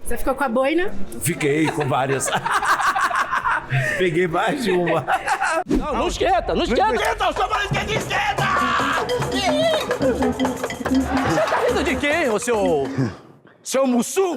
Você ficou com a boina? Fiquei com várias. Peguei mais de uma. Não esquenta, não esquenta! Esquenta, eu sou mais que esquenta! Você tá rindo de quem, ô seu Mussum?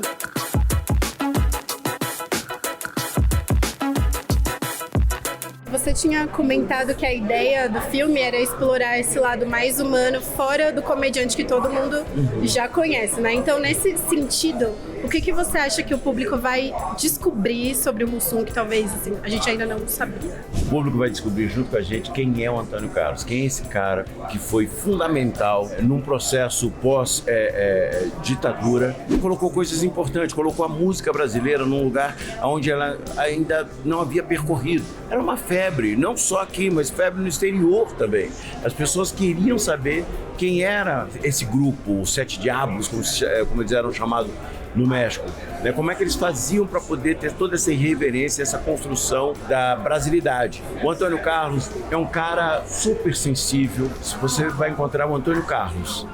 Você tinha comentado que a ideia do filme era explorar esse lado mais humano fora do comediante que todo mundo já conhece, né? Então, nesse sentido, o que você acha que o público vai descobrir sobre o Mussum que talvez assim, a gente ainda não sabia? O público vai descobrir junto com a gente quem é o Antônio Carlos, quem é esse cara que foi fundamental num processo pós-ditadura, colocou coisas importantes, colocou a música brasileira num lugar onde ela ainda não havia percorrido. Era uma febre, não só aqui, mas febre no exterior também. As pessoas queriam saber quem era esse grupo, os Sete Diabos, como eles eram chamados no México, né? Como é que eles faziam para poder ter toda essa irreverência, essa construção da brasilidade. O Antônio Carlos é um cara super sensível. Você vai encontrar o Antônio Carlos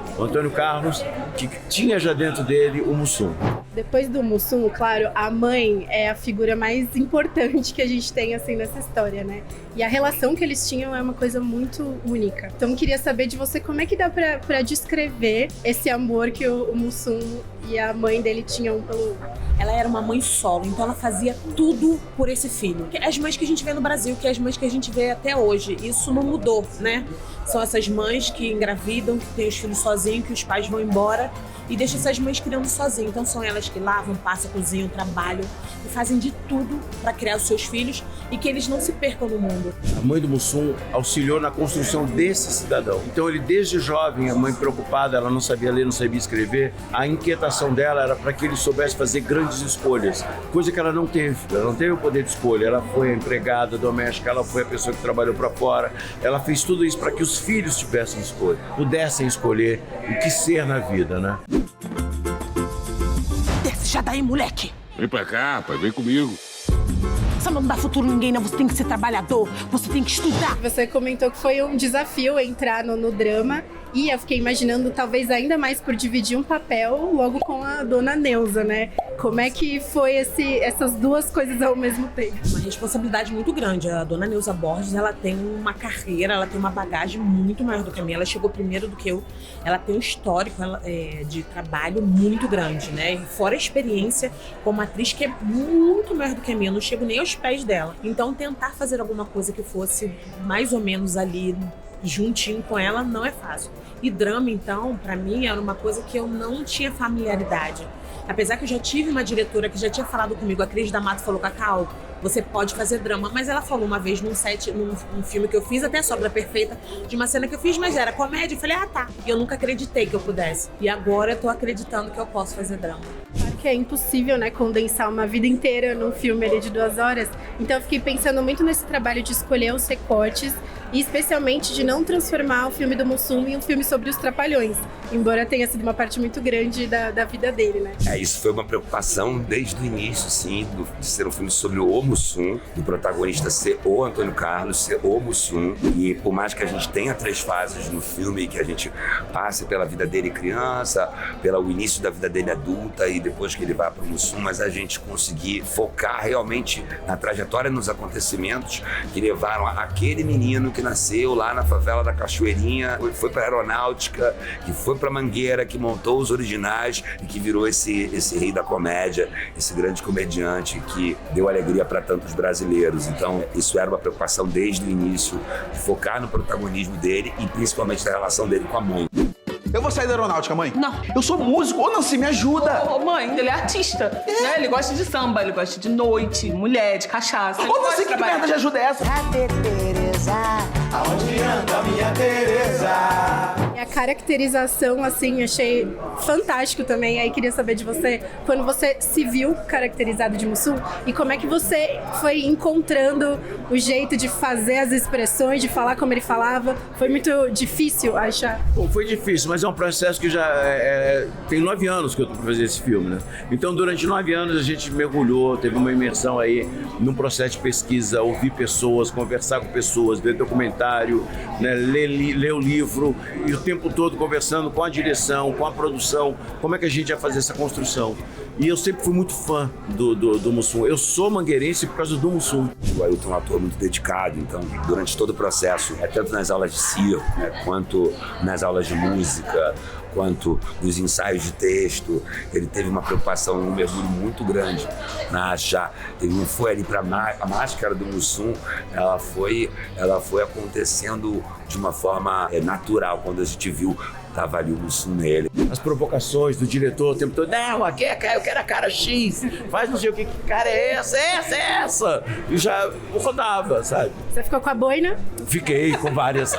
que tinha já dentro dele o Mussum. Depois do Mussum, claro, a mãe é a figura mais importante que a gente tem assim nessa história, né? E a relação que eles tinham é uma coisa muito única. Então, queria saber de você como é que dá pra descrever esse amor que o Mussum e a mãe dele tinham pelo... Ela era uma mãe solo, então ela fazia tudo por esse filho. As mães que a gente vê no Brasil, que as mães que a gente vê até hoje, isso não mudou, né? São essas mães que engravidam, que têm os filhos sozinhos, que os pais vão embora e deixam essas mães criando sozinhas. Então são elas que lavam, passam, cozinham, trabalham e fazem de tudo para criar os seus filhos e que eles não se percam no mundo. A mãe do Mussum auxiliou na construção desse cidadão. Então ele desde jovem, a mãe preocupada, ela não sabia ler, não sabia escrever, a inquietação dela era para que ele soubesse fazer grandes escolhas, coisa que ela não teve o poder de escolha. Ela foi a empregada doméstica, ela foi a pessoa que trabalhou para fora, ela fez tudo isso para que os filhos tivessem escolha, pudessem escolher o que ser na vida, né? Desce já daí, moleque! Vem pra cá, pai, vem comigo. Você não dá futuro a ninguém, não. Você tem que ser trabalhador, você tem que estudar. Você comentou que foi um desafio entrar no drama e eu fiquei imaginando talvez ainda mais por dividir um papel logo com a dona Neuza, né? Como é que foi essas duas coisas ao mesmo tempo? Uma responsabilidade muito grande. A dona Neuza Borges, ela tem uma carreira, ela tem uma bagagem muito maior do que a minha. Ela chegou primeiro do que eu. Ela tem um histórico de trabalho muito grande, né? E fora a experiência como atriz, que é muito maior do que a minha. Eu não chego nem aos pés dela. Então, tentar fazer alguma coisa que fosse mais ou menos ali juntinho com ela não é fácil. E drama, então, pra mim, era uma coisa que eu não tinha familiaridade. Apesar que eu já tive uma diretora que já tinha falado comigo, a Cris D'Amato falou, Cacau, você pode fazer drama. Mas ela falou uma vez num filme que eu fiz, até Sobra Perfeita, de uma cena que eu fiz, mas era comédia. Eu falei, tá. E eu nunca acreditei que eu pudesse. E agora eu tô acreditando que eu posso fazer drama. Claro que é impossível, né, condensar uma vida inteira num filme ali de 2 horas. Então eu fiquei pensando muito nesse trabalho de escolher os recortes e especialmente de não transformar o filme do Mussum em um filme sobre os Trapalhões, embora tenha sido uma parte muito grande da vida dele, né? Isso foi uma preocupação desde o início, sim, de ser um filme sobre o Mussum, do protagonista ser o Antônio Carlos, ser o Mussum. E por mais que a gente tenha 3 fases no filme, que a gente passe pela vida dele criança, pelo início da vida dele adulta e depois que ele vai para o Mussum, mas a gente conseguir focar realmente na trajetória, nos acontecimentos que levaram aquele menino que nasceu lá na favela da Cachoeirinha, foi para a Aeronáutica, que foi para Mangueira, que montou os originais e que virou esse rei da comédia, esse grande comediante que deu alegria para tantos brasileiros. Então, isso era uma preocupação desde o início, de focar no protagonismo dele e principalmente na relação dele com a mãe. Eu vou sair da Aeronáutica, mãe. Não. Eu sou músico. Ô, Nancy, me ajuda. Ô, mãe, ele é artista. Né? Ele gosta de samba, ele gosta de noite, mulher, de cachaça. Ô, Nancy, que merda de ajuda é essa? Cadê Tereza? Aonde anda minha Tereza? E a caracterização, assim, achei fantástico também. Aí queria saber de você, quando você se viu caracterizado de Mussum, e como é que você foi encontrando o jeito de fazer as expressões, de falar como ele falava. Foi muito difícil achar? Bom, foi difícil, mas é um processo que já tem 9 anos que eu tô pra fazer esse filme, né? Então, durante 9 anos a gente mergulhou, teve uma imersão aí num processo de pesquisa, ouvir pessoas, conversar com pessoas, ver documentário, né? Ler o livro, e o tempo tempo todo conversando com a direção, com a produção, como é que a gente ia fazer essa construção. E eu sempre fui muito fã do Mussum. Eu sou mangueirense por causa do Mussum. O Ailton é um ator muito dedicado, então, durante todo o processo, tanto nas aulas de circo, quanto nas aulas de música, quanto nos ensaios de texto, ele teve uma preocupação, um mergulho muito grande na achar. Ele não foi ali para a máscara do Mussum, ela foi acontecendo de uma forma natural. Quando a gente viu, tava ali o Mussum nele. As provocações do diretor o tempo todo, não, aqui eu quero a cara X, faz não sei o que cara é essa. E já rodava, sabe? Você ficou com a boina? Fiquei com várias.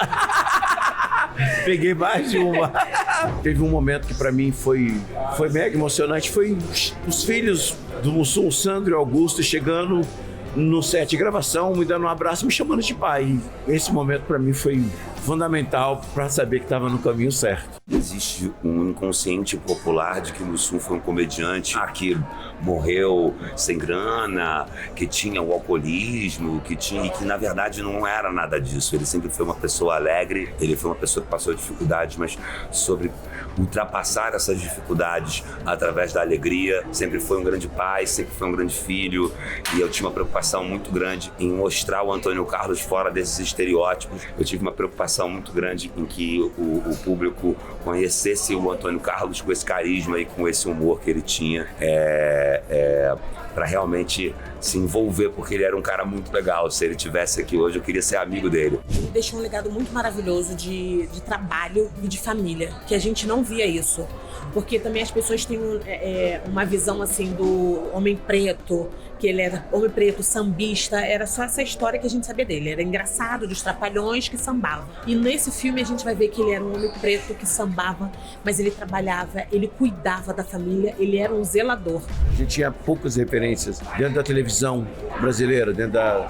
Peguei mais de uma. Teve um momento que pra mim foi mega emocionante, foi os filhos do Mussum, Sandro e Augusto, chegando no set de gravação, me dando um abraço, me chamando de pai. E esse momento pra mim foi fundamental para saber que estava no caminho certo. Existe um inconsciente popular de que o Mussum foi um comediante que morreu sem grana, que tinha o alcoolismo, e que na verdade não era nada disso. Ele sempre foi uma pessoa alegre, ele foi uma pessoa que passou dificuldades, mas sobre ultrapassar essas dificuldades através da alegria. Sempre foi um grande pai, sempre foi um grande filho, e eu tinha uma preocupação muito grande em mostrar o Antônio Carlos fora desses estereótipos. Eu tive uma preocupação muito grande em que o público conhecesse o Antônio Carlos com esse carisma e com esse humor que ele tinha, para realmente se envolver, porque ele era um cara muito legal. Se ele tivesse aqui hoje, eu queria ser amigo dele. Ele deixou um legado muito maravilhoso de trabalho e de família, que a gente não via isso. Porque também as pessoas têm uma visão assim do homem preto, que ele era homem preto, sambista, era só essa história que a gente sabia dele. Era engraçado, dos trapalhões que sambava. E nesse filme a gente vai ver que ele era um homem preto que sambava, mas ele trabalhava, ele cuidava da família, ele era um zelador. A gente tinha poucas referências dentro da televisão brasileira, dentro da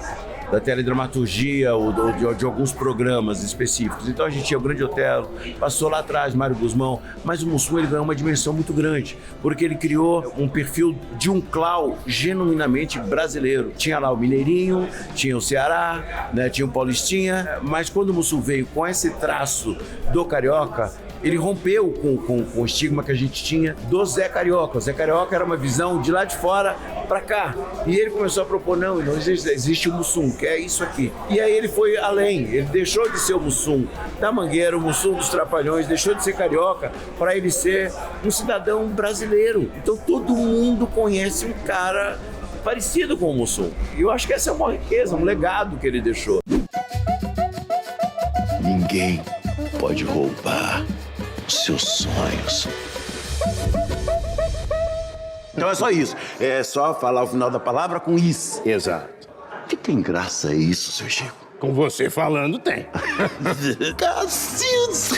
teledramaturgia ou de alguns programas específicos. Então a gente tinha o Grande Otelo, passou lá atrás Mário Guzmão, mas o Mussum ele ganhou uma dimensão muito grande, porque ele criou um perfil de um clau genuinamente brasileiro. Tinha lá o Mineirinho, tinha o Ceará, né, tinha o Paulistinha, mas quando o Mussum veio com esse traço do carioca, ele rompeu com o estigma que a gente tinha do Zé Carioca. O Zé Carioca era uma visão de lá de fora para cá. E ele começou a propor, não existe o Mussum, que é isso aqui. E aí ele foi além, ele deixou de ser o Mussum da Mangueira, o Mussum dos Trapalhões, deixou de ser carioca para ele ser um cidadão brasileiro. Então todo mundo conhece um cara parecido com o Mussum. E eu acho que essa é uma riqueza, um legado que ele deixou. Ninguém pode roubar os seus sonhos. Então é só isso. É só falar o final da palavra com is. Exato. Que tem graça isso, seu Chico? Com você falando, tem. Cacildes!